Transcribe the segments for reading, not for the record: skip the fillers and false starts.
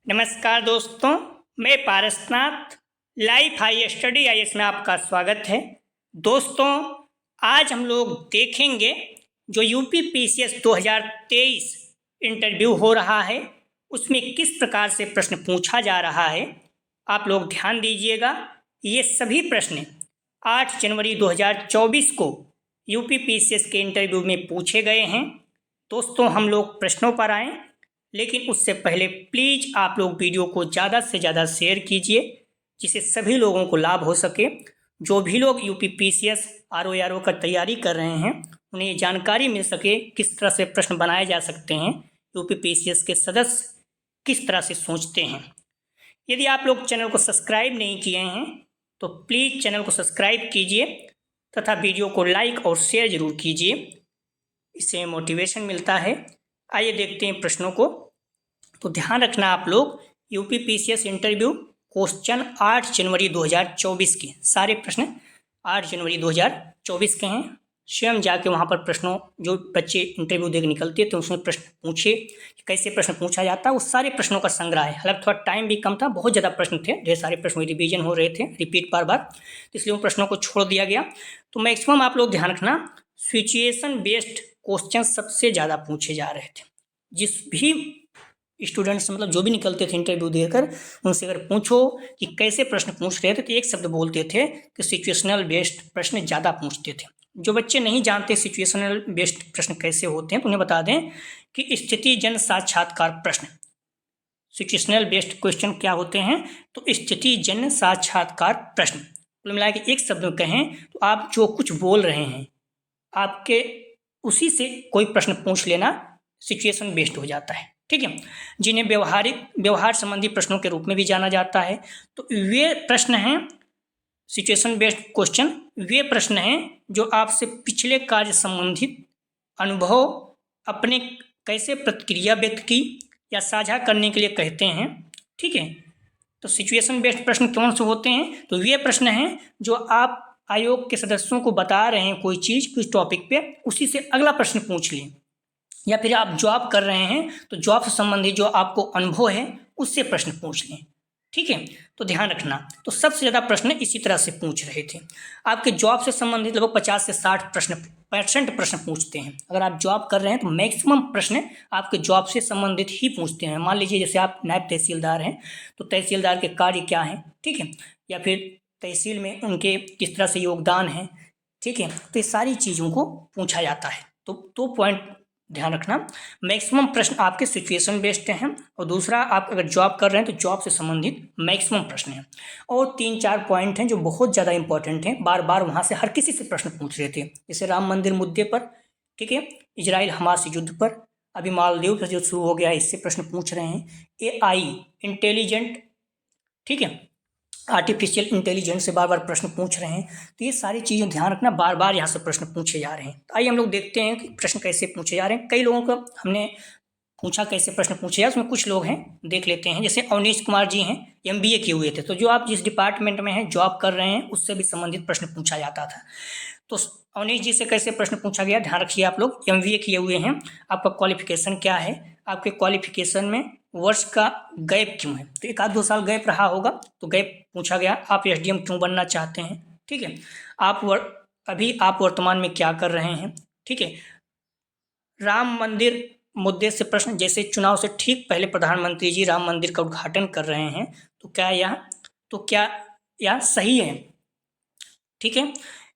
नमस्कार दोस्तों, मैं Parasnath life high study IAS में आपका स्वागत है। दोस्तों, आज हम लोग देखेंगे जो यूपी पीसीएस 2023 इंटरव्यू हो रहा है उसमें किस प्रकार से प्रश्न पूछा जा रहा है। आप लोग ध्यान दीजिएगा, ये सभी प्रश्न 8 जनवरी 2024 को यूपी पीसीएस के इंटरव्यू में पूछे गए हैं। दोस्तों, हम लोग प्रश्नों पर आएँ, लेकिन उससे पहले प्लीज़ आप लोग वीडियो को ज़्यादा से ज़्यादा शेयर कीजिए जिससे सभी लोगों को लाभ हो सके। जो भी लोग यूपी पीसीएस आरओ का तैयारी कर रहे हैं उन्हें ये जानकारी मिल सके किस तरह से प्रश्न बनाए जा सकते हैं, यूपी पीसीएस के सदस्य किस तरह से सोचते हैं। यदि आप लोग चैनल को सब्सक्राइब नहीं किए हैं तो प्लीज़ चैनल को सब्सक्राइब कीजिए तथा वीडियो को लाइक और शेयर ज़रूर कीजिए, इससे मोटिवेशन मिलता है। आइए देखते हैं प्रश्नों को। तो ध्यान रखना आप लोग, यूपी पीसीएस इंटरव्यू क्वेश्चन 8 जनवरी 2024 के सारे प्रश्न 8 जनवरी 2024 के हैं। स्वयं जाके वहाँ पर प्रश्नों जो बच्चे इंटरव्यू देकर निकलते थे उसमें प्रश्न पूछे, कैसे प्रश्न पूछा जाता है, उस सारे प्रश्नों का संग्रह है। हालांकि थोड़ा टाइम भी कम था, बहुत ज़्यादा प्रश्न थे, ढेर सारे प्रश्न रिवीजन हो रहे थे रिपीट बार बार, तो इसलिए उन प्रश्नों को छोड़ दिया गया। तो मैक्सिमम आप लोग ध्यान रखना, सिचुएशन बेस्ड क्वेश्चन सबसे ज़्यादा पूछे जा रहे थे। जिस भी स्टूडेंट्स मतलब जो भी निकलते थे इंटरव्यू देकर, उनसे अगर पूछो कि कैसे प्रश्न पूछ रहे थे तो एक शब्द बोलते थे कि सिचुएशनल बेस्ड प्रश्न ज़्यादा पूछते थे। जो बच्चे नहीं जानते सिचुएशनल बेस्ड प्रश्न कैसे होते हैं तो उन्हें बता दें कि स्थिति जन साक्षात्कार प्रश्न, सिचुएशनल बेस्ड क्वेश्चन क्या होते हैं तो स्थिति जन साक्षात्कार प्रश्न। कुल मिला के एक शब्द में कहें तो आप जो कुछ बोल रहे हैं आपके उसी से कोई प्रश्न पूछ लेना सिचुएशन बेस्ड हो जाता है, ठीक है। जिन्हें व्यवहार संबंधी प्रश्नों के रूप में भी जाना जाता है। तो वे प्रश्न हैं सिचुएशन बेस्ड क्वेश्चन, वे प्रश्न हैं जो आपसे पिछले कार्य संबंधित अनुभव, अपने कैसे प्रतिक्रिया व्यक्त की या साझा करने के लिए कहते हैं, ठीक है। तो सिचुएशन बेस्ड प्रश्न कौन से होते हैं तो वे प्रश्न हैं जो आप आयोग के सदस्यों को बता रहे हैं कोई चीज़ किस टॉपिक पे, उसी से अगला प्रश्न पूछ लें, या फिर आप जॉब कर रहे हैं तो जॉब से संबंधित जो आपको अनुभव है उससे प्रश्न पूछ लें, ठीक है। तो ध्यान रखना, तो सबसे ज़्यादा प्रश्न इसी तरह से पूछ रहे थे। आपके जॉब से संबंधित लगभग 50 से 60% प्रश्न पूछते हैं। अगर आप जॉब कर रहे हैं तो मैक्सिमम प्रश्न आपके जॉब से संबंधित ही पूछते हैं। मान लीजिए जैसे आप नायब तहसीलदार हैं तो तहसीलदार के कार्य क्या हैं, ठीक है, या फिर तहसील में उनके किस तरह से योगदान है, ठीक है। तो ये सारी चीज़ों को पूछा जाता है। तो पॉइंट ध्यान रखना, मैक्सिमम प्रश्न आपके सिचुएशन बेस्ड हैं और दूसरा आप अगर जॉब कर रहे हैं तो जॉब से संबंधित मैक्सिमम प्रश्न हैं। और 3-4 पॉइंट हैं जो बहुत ज़्यादा इंपॉर्टेंट हैं, बार बार वहाँ से हर किसी से प्रश्न पूछ रहे थे। जैसे राम मंदिर मुद्दे पर, ठीक है, इजराइल हमास युद्ध पर, अभी मालदीव का जो शुरू हो गया है इससे प्रश्न पूछ रहे हैं, AI इंटेलिजेंट, ठीक है, आर्टिफिशियल इंटेलिजेंस से बार बार प्रश्न पूछ रहे हैं। तो ये सारी चीज़ें ध्यान रखना, बार बार यहाँ से प्रश्न पूछे जा रहे हैं। तो आइए हम लोग देखते हैं कि प्रश्न कैसे पूछे जा रहे हैं। कई लोगों का हमने पूछा कैसे प्रश्न पूछे जाए, उसमें कुछ लोग हैं देख लेते हैं। जैसे अवनीश कुमार जी हैं, MBA किए हुए थे, तो जो आप जिस डिपार्टमेंट में हैं जॉब कर रहे हैं उससे भी संबंधित प्रश्न पूछा जाता था। तो अवनीश जी से कैसे प्रश्न पूछा गया, ध्यान रखिए। आप लोग MBA किए हुए हैं, आपका क्वालिफिकेशन क्या है, आपके क्वालिफिकेशन में वर्ष का गैप क्यों है, तो 1-2 साल गैप रहा होगा तो गैप पूछा गया। आप SDM क्यों बनना चाहते हैं, ठीक है, अभी आप वर्तमान में क्या कर रहे हैं, ठीक है। राम मंदिर मुद्दे से प्रश्न, जैसे चुनाव से ठीक पहले प्रधानमंत्री जी राम मंदिर का उद्घाटन कर रहे हैं तो क्या यह सही है, ठीक है।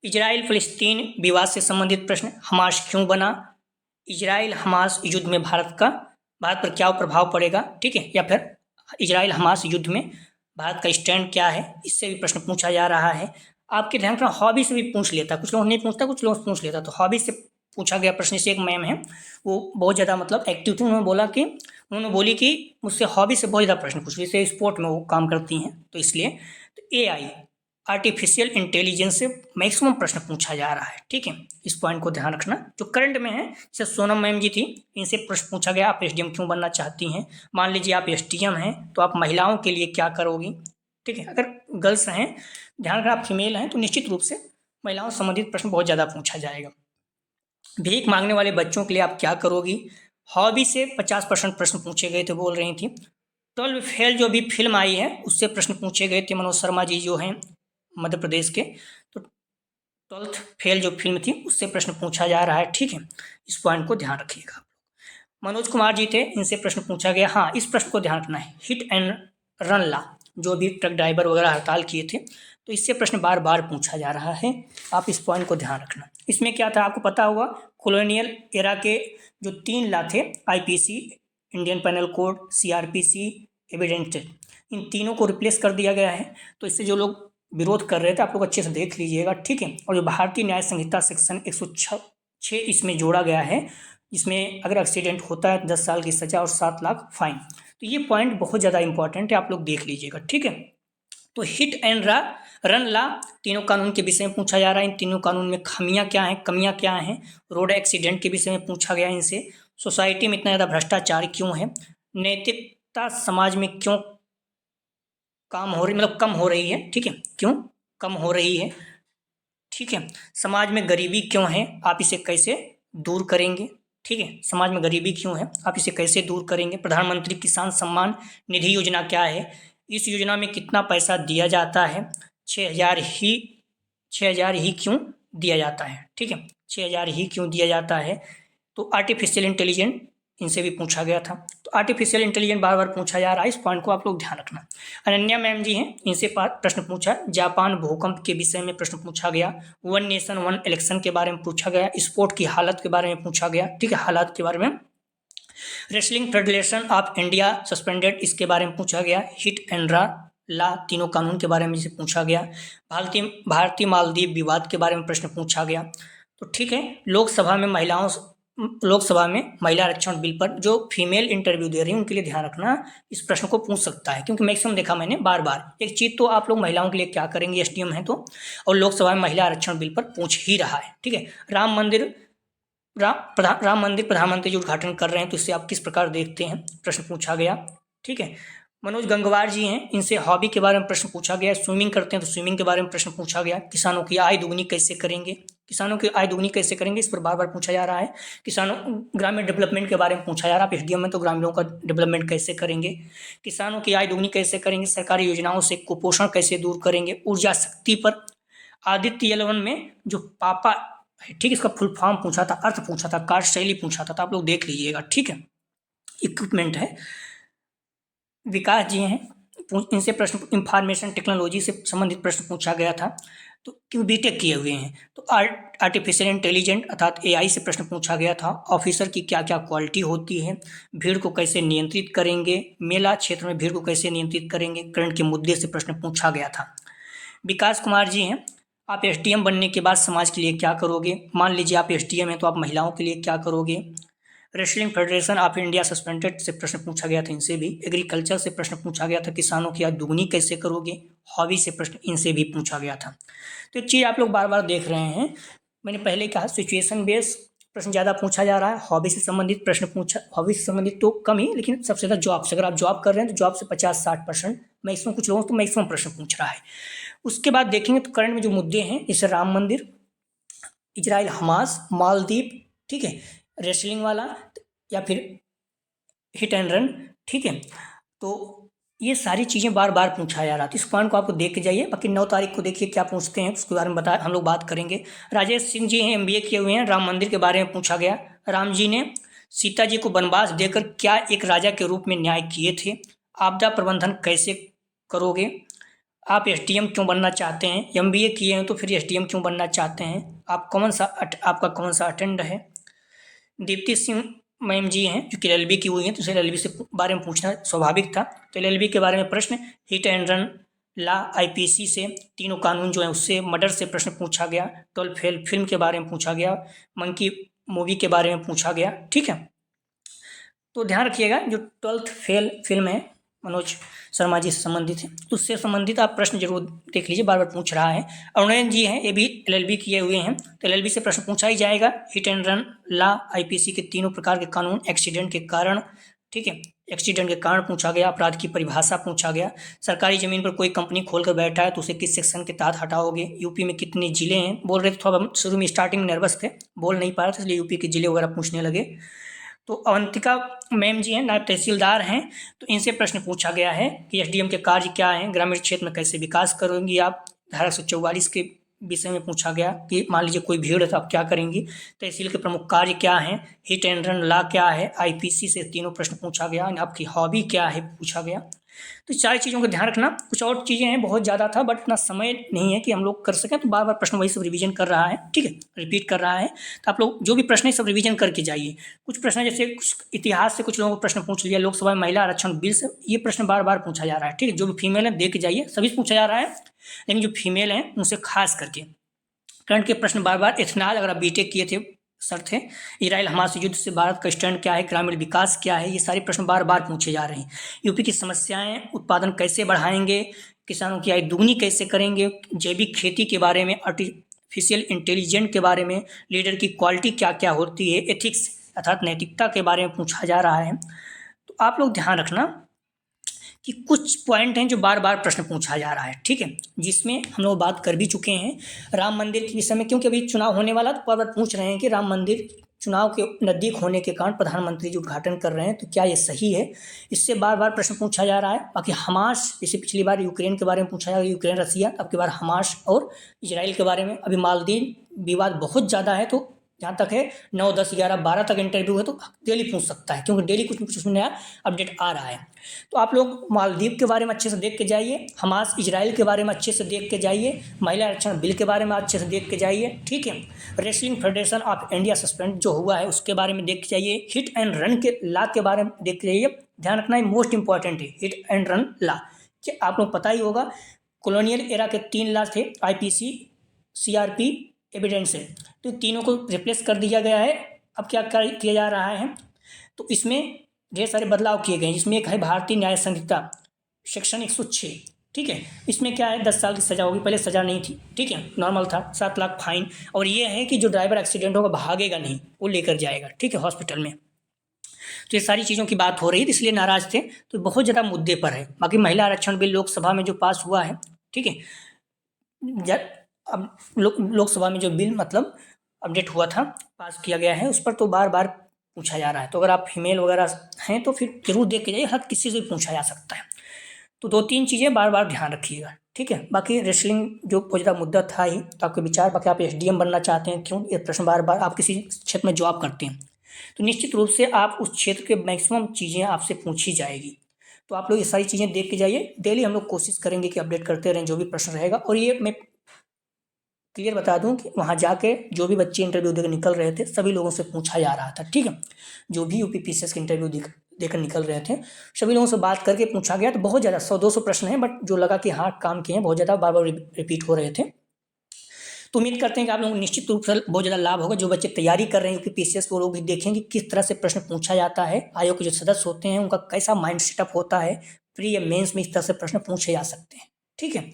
इजराइल फिलिस्तीन विवाद से संबंधित प्रश्न, हमास क्यों बना, इजराइल हमास युद्ध में भारत पर क्या प्रभाव पड़ेगा, ठीक है, या फिर इजराइल हमास युद्ध में भारत का स्टैंड क्या है, इससे भी प्रश्न पूछा जा रहा है। आपके ध्यान रखना, हॉबी से भी पूछ लेता, कुछ लोग नहीं पूछता, कुछ लोग पूछ लेता। तो हॉबी से पूछा गया प्रश्न से एक मैम है, वो बहुत ज़्यादा मतलब एक्टिव थी, उन्होंने बोली कि मुझसे हॉबी से बहुत ज़्यादा प्रश्न पूछ, जैसे स्पोर्ट में वो काम करती हैं तो इसलिए। तो AI आर्टिफिशियल इंटेलिजेंस से मैक्सिमम प्रश्न पूछा जा रहा है, ठीक है। इस पॉइंट को ध्यान रखना। जो करंट में है, जैसे सोनम मैम जी थी, इनसे प्रश्न पूछा गया आप SDM क्यों बनना चाहती हैं। मान लीजिए आप SDM हैं तो आप महिलाओं के लिए क्या करोगी, ठीक है। अगर गर्ल्स हैं, ध्यान रखना आप फीमेल हैं तो निश्चित रूप से महिलाओं से संबंधित प्रश्न बहुत ज़्यादा पूछा जाएगा। भीख मांगने वाले बच्चों के लिए आप क्या करोगी। हॉबी से 50% प्रश्न पूछे गए थे, बोल रही थी। 12 फेल जो अभी फिल्म आई है उससे प्रश्न पूछे गए थे मनोज शर्मा जी जो हैं मध्य प्रदेश के। तो 12th फेल जो फिल्म थी उससे प्रश्न पूछा जा रहा है, ठीक है, इस पॉइंट को ध्यान रखिएगा। मनोज कुमार जी थे, इनसे प्रश्न पूछा गया। हाँ, इस प्रश्न को ध्यान रखना है, हिट एंड रन लॉ जो भी ट्रक ड्राइवर वगैरह हड़ताल किए थे, तो इससे प्रश्न बार बार पूछा जा रहा है, आप इस पॉइंट को ध्यान रखना। इसमें क्या था आपको पता होगा, कॉलोनियल एरा के जो 3 लॉ थे, IPC, Indian penal code, CrPC, evidence, इन तीनों को रिप्लेस कर दिया गया है। तो इससे जो लोग विरोध कर रहे थे आप लोग अच्छे से देख लीजिएगा, ठीक है। और जो भारतीय न्याय संहिता सेक्शन 106 इसमें जोड़ा गया है, इसमें अगर एक्सीडेंट होता है 10 साल की सजा और 7 लाख फाइन। तो ये पॉइंट बहुत ज़्यादा इंपॉर्टेंट है, आप लोग देख लीजिएगा, ठीक है। तो हिट एंड रन लॉ तीनों कानून के विषय में पूछा जा रहा है। इन तीनों कानून में खामियां क्या हैं, कमियां क्या हैं। रोड एक्सीडेंट के विषय में पूछा गया इनसे। सोसाइटी में इतना ज़्यादा भ्रष्टाचार क्यों है, नैतिकता समाज में क्यों कम हो रही है, ठीक है, क्यों कम हो रही है, ठीक है। समाज में गरीबी क्यों है, आप इसे कैसे दूर करेंगे, ठीक है। समाज में गरीबी क्यों है, आप इसे कैसे दूर करेंगे। प्रधानमंत्री किसान सम्मान निधि योजना क्या है, इस योजना में कितना पैसा दिया जाता है, 6,000 ही क्यों दिया जाता है, ठीक है, 6,000 ही क्यों दिया जाता है। तो आर्टिफिशियल इंटेलिजेंस इनसे भी पूछा गया था। तो आर्टिफिशियल इंटेलिजेंस बार बार पूछा जा रहा है, इस पॉइंट को आप लोग ध्यान रखना। अनन्या मैम जी हैं, इनसे प्रश्न पूछा। जापान भूकंप के विषय में प्रश्न पूछा गया। वन नेशन वन इलेक्शन के बारे में पूछा गया। स्पोर्ट की हालत के बारे में पूछा गया, ठीक है, हालात के बारे में। Wrestling federation of India suspended, इसके बारे में पूछा गया। हिट एंड लॉ तीनों कानून के बारे में जिसे पूछा गया। भारतीय मालदीव विवाद के बारे में प्रश्न पूछा गया। तो ठीक है, लोकसभा में महिला आरक्षण बिल पर जो फीमेल इंटरव्यू दे रही है उनके लिए ध्यान रखना, इस प्रश्न को पूछ सकता है, क्योंकि मैक्सिमम देखा मैंने बार बार। एक चीज़ तो आप लोग महिलाओं के लिए क्या करेंगे, एसडीएम है तो, और लोकसभा में महिला आरक्षण बिल पर पूछ ही रहा है, ठीक है। राम मंदिर प्रधानमंत्री जी उद्घाटन कर रहे हैं, तो इससे आप किस प्रकार देखते हैं, प्रश्न पूछा गया, ठीक है। मनोज गंगवार जी हैं, इनसे हॉबी के बारे में प्रश्न पूछा गया। स्विमिंग करते हैं तो स्विमिंग के बारे में प्रश्न पूछा गया। किसानों की आय दुगनी कैसे करेंगे, इस पर बार बार पूछा जा रहा है। ग्रामीण डेवलपमेंट के बारे में पूछा जा रहा है। आप एसडीएम में तो ग्रामीणों का डेवलपमेंट कैसे करेंगे, किसानों की आय दुगनी कैसे करेंगे, सरकारी योजनाओं से कुपोषण कैसे दूर करेंगे, ऊर्जा शक्ति पर आदित्य L1 में जो पापा है, ठीक, इसका फुल फॉर्म पूछा था, अर्थ पूछा था, कार्यशैली पूछा था, तो आप लोग देख लीजिएगा, ठीक है। इक्विपमेंट है। विकास जी हैं, इनसे प्रश्न इंफॉर्मेशन टेक्नोलॉजी से संबंधित प्रश्न पूछा गया था। तो क्यों बीटेक किए हुए हैं। तो आर्टिफिशियल इंटेलिजेंट अर्थात एआई से प्रश्न पूछा गया था। ऑफिसर की क्या क्या क्वालिटी होती है, भीड़ को कैसे नियंत्रित करेंगे, मेला क्षेत्र में भीड़ को कैसे नियंत्रित करेंगे, करंट के मुद्दे से प्रश्न पूछा गया था। विकास कुमार जी हैं, आप एसडीएम बनने के बाद समाज के लिए क्या करोगे। मान लीजिए आप एसडीएम हैं तो आप महिलाओं के लिए क्या करोगे। Wrestling federation of India suspended से प्रश्न पूछा गया था, इनसे भी। एग्रीकल्चर से प्रश्न पूछा गया था, किसानों की आय दुगनी कैसे करोगे। हॉबी से प्रश्न इनसे भी पूछा गया था। तो एक चीज़ आप लोग बार बार देख रहे हैं, मैंने पहले कहा सिचुएशन बेस प्रश्न ज़्यादा पूछा जा रहा है। हॉबी से संबंधित प्रश्न पूछा, हॉबी से संबंधित तो कम ही, लेकिन सबसे ज़्यादा जॉब से, अगर आप जॉब कर रहे हैं तो जॉब से 50-60% मैक्सिमम, कुछ लोगों को मैक्सिमम प्रश्न पूछ रहा है। उसके बाद देखेंगे तो करंट में जो मुद्दे हैं, जैसे राम मंदिर, इजराइल हमास, मालदीव, ठीक है, रेसलिंग वाला, या फिर हिट एंड रन, ठीक है। तो ये सारी चीज़ें बार बार पूछा जा रहा था। इस पॉइंट को आपको देख के जाइए। बाकी 9 तारीख को देखिए क्या पूछते हैं, उसके बारे में हम लोग बात करेंगे। राजेश सिंह जी हैं, एमबीए किए हुए हैं। राम मंदिर के बारे में पूछा गया। राम जी ने सीता जी को वनवास देकर क्या एक राजा के रूप में न्याय किए थे। आपदा प्रबंधन कैसे करोगे। आप एसडीएम क्यों बनना चाहते हैं। एमबीए किए हैं तो फिर एसडीएम क्यों बनना चाहते हैं। आपका कौन सा अटेंड है। दीप्ति सिंह मैम जी हैं जो कि एलएलबी की हुई हैं, तो एलएलबी से बारे में पूछना स्वाभाविक था। तो एलएलबी के बारे में प्रश्न, hit and run law, IPC से तीनों कानून जो है उससे, मर्डर से प्रश्न पूछा गया। 12 फेल फिल्म के बारे में पूछा गया। मंकी मूवी के बारे में पूछा गया, ठीक है। तो ध्यान रखिएगा, जो 12th फेल फिल्म है मनोज शर्मा जी से संबंधित है, उससे संबंधित आप प्रश्न जरूर देख लीजिए, बार बार पूछ रहा है। अरुणैन जी हैं, ये भी एलएलबी किए हुए हैं, तो एलएलबी से प्रश्न पूछा ही जाएगा। Hit and run law, IPC के तीनों प्रकार के कानून, एक्सीडेंट के कारण, ठीक है, एक्सीडेंट के कारण पूछा गया। अपराध की परिभाषा पूछा गया। सरकारी जमीन पर कोई कंपनी खोलकर बैठा है तो उसे किस सेक्शन के तहत हटाओगे। यूपी में कितने जिले हैं, बोल रहे थे, थोड़ा शुरू में स्टार्टिंग में नर्वस थे, बोल नहीं पा रहे थे, इसलिए यूपी के जिले वगैरह पूछने लगे। तो अवंतिका मैम जी हैं, नायब तहसीलदार हैं, तो इनसे प्रश्न पूछा गया है कि एसडीएम के कार्य क्या हैं, ग्रामीण क्षेत्र में कैसे विकास करेंगी आप। धारा 144 के विषय में पूछा गया कि मान लीजिए कोई भीड़ है तो आप क्या करेंगी। तहसील के प्रमुख कार्य क्या हैं, हिट एंड रन लॉ क्या है, आईपीसी से तीनों प्रश्न पूछा गया, आपकी हॉबी क्या है पूछा गया। तो सारी चीज़ों का ध्यान रखना। कुछ और चीज़ें हैं, बहुत ज़्यादा था बट इतना समय नहीं है कि हम लोग कर सकें, तो बार बार प्रश्न वही सब रिवीजन कर रहा है, ठीक है, रिपीट कर रहा है। तो आप लोग जो भी प्रश्न है सब रिवीजन करके जाइए। कुछ प्रश्न जैसे कुछ इतिहास से कुछ लोगों को प्रश्न पूछ लिया, लोकसभा में महिला आरक्षण बिल से, ये प्रश्न बार बार पूछा जा रहा है, ठीक है। जो भी फीमेल है देख के जाइए, सभी से पूछा जा रहा है, लेकिन जो फीमेल हैं उनसे खास करके करंट के प्रश्न बार बार। इथेनॉल, अगर आप बीटेक किए थे सर थे, इजराइल हमास युद्ध से भारत का स्टैंड क्या है, ग्रामीण विकास क्या है, ये सारे प्रश्न बार बार पूछे जा रहे हैं। यूपी की समस्याएं, उत्पादन कैसे बढ़ाएंगे, किसानों की आय दुगनी कैसे करेंगे, जैविक खेती के बारे में, आर्टिफिशियल इंटेलिजेंट के बारे में, लीडर की क्वालिटी क्या क्या होती है, एथिक्स अर्थात नैतिकता के बारे में पूछा जा रहा है। तो आप लोग ध्यान रखना कि कुछ पॉइंट हैं जो बार बार प्रश्न पूछा जा रहा है, ठीक है, जिसमें हम लोग बात कर भी चुके हैं राम मंदिर के विषय में, क्योंकि अभी चुनाव होने वाला, तो बार बार पूछ रहे हैं कि राम मंदिर चुनाव के नज़दीक होने के कारण प्रधानमंत्री जी उद्घाटन कर रहे हैं, तो क्या ये सही है, इससे बार बार प्रश्न पूछा जा रहा है। बाकी हमास, जैसे पिछली बार यूक्रेन के बारे में पूछा गया, यूक्रेन रसिया, अब की बार हमास और इजराइल के बारे में। अभी मालदीव विवाद बहुत ज़्यादा है, तो जहाँ तक है 9, 10, 11, 12 तक इंटरव्यू है, तो डेली पूछ सकता है, क्योंकि डेली कुछ न कुछ उसमें नया अपडेट आ रहा है। तो आप लोग मालदीव के बारे में अच्छे से देख के जाइए, हमास इजराइल के बारे में अच्छे से देख के जाइए, महिला आरक्षण बिल के बारे में अच्छे से देख के जाइए, ठीक है। Wrestling federation of India suspend जो हुआ है उसके बारे में देख के जाइए, हिट एंड रन के लॉ के बारे में देख के जाइए। ध्यान रखना है, मोस्ट इंपॉर्टेंट है हिट एंड रन लॉ, कि आप लोग पता ही होगा कॉलोनियल एरा के 3 लॉ थे, आईपीसी, सीआरपी, एविडेंस है, तो तीनों को रिप्लेस कर दिया गया है। अब क्या किया जा रहा है, तो इसमें ढेर सारे बदलाव किए गए हैं, जिसमें एक है भारतीय न्याय संहिता सेक्शन 106, ठीक है। इसमें क्या है, 10 साल की सज़ा होगी, पहले सज़ा नहीं थी, ठीक है, नॉर्मल था, 7 लाख फाइन, और ये है कि जो ड्राइवर एक्सीडेंट होगा भागेगा नहीं, वो लेकर जाएगा, ठीक है, हॉस्पिटल में। तो ये सारी चीज़ों की बात हो रही है, इसलिए नाराज़ थे, तो बहुत ज़्यादा मुद्दे पर है। बाकी महिला आरक्षण बिल लोकसभा में जो पास हुआ है, ठीक है, अब लोकसभा में जो बिल मतलब अपडेट हुआ था, पास किया गया है, उस पर तो बार बार पूछा जा रहा है। तो अगर आप फीमेल वगैरह हैं तो फिर जरूर देख के जाइए, हर किसी से पूछा जा सकता है। तो 2-3 चीज़ें बार बार ध्यान रखिएगा, ठीक है। बाकी रेसलिंग जो बहुत ज़्यादा मुद्दा था ही, तो आपके विचार, बाकी आप एसडीएम बनना चाहते हैं, क्यों ये प्रश्न बार बार, आप किसी क्षेत्र में जॉब करते हैं तो निश्चित रूप से आप उस क्षेत्र के मैक्सिमम चीज़ें आपसे पूछी जाएगी। तो आप लोग ये सारी चीज़ें देख के जाइए, डेली हम लोग कोशिश करेंगे कि अपडेट करते रहें जो भी प्रश्न रहेगा। और ये मैं क्लियर बता दूं कि वहाँ जाके जो भी बच्चे इंटरव्यू देकर निकल रहे थे सभी लोगों से पूछा जा रहा था, ठीक है। जो भी यूपीपीसीएस के इंटरव्यू देकर निकल रहे थे सभी लोगों से बात करके पूछा गया। तो बहुत ज़्यादा 100-200 प्रश्न हैं, बट जो लगा कि हाँ काम किए हैं, बहुत ज़्यादा बार बार रिपीट हो रहे थे। तो उम्मीद करते हैं कि आप लोगों को निश्चित रूप से बहुत ज़्यादा लाभ होगा। जो बच्चे तैयारी कर रहे हैं यूपीपीसीएस, वो लोग भी देखेंगे किस तरह से प्रश्न पूछा जाता है, आयोग के जो सदस्य होते हैं उनका कैसा माइंड सेटअप होता है, प्री या मेंस में इस तरह से प्रश्न पूछे जा सकते हैं, ठीक है।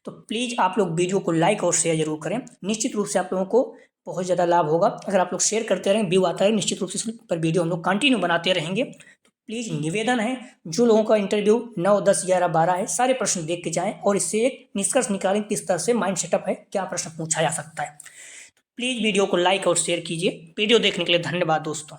तो प्लीज़ आप लोग वीडियो को लाइक और शेयर जरूर करें, निश्चित रूप से आप लोगों को बहुत ज़्यादा लाभ होगा। अगर आप लोग शेयर करते रहें, व्यू आता है, निश्चित रूप से इस पर वीडियो हम लोग कंटिन्यू बनाते रहेंगे। तो प्लीज़ निवेदन है, जो लोगों का इंटरव्यू 9, 10, 11, 12 है, सारे प्रश्न देख के जाएँ और इससे एक निष्कर्ष निकालें किस तरह से माइंड सेटअप है, क्या प्रश्न पूछा जा सकता है। तो प्लीज़ वीडियो को लाइक और शेयर कीजिए। वीडियो देखने के लिए धन्यवाद दोस्तों।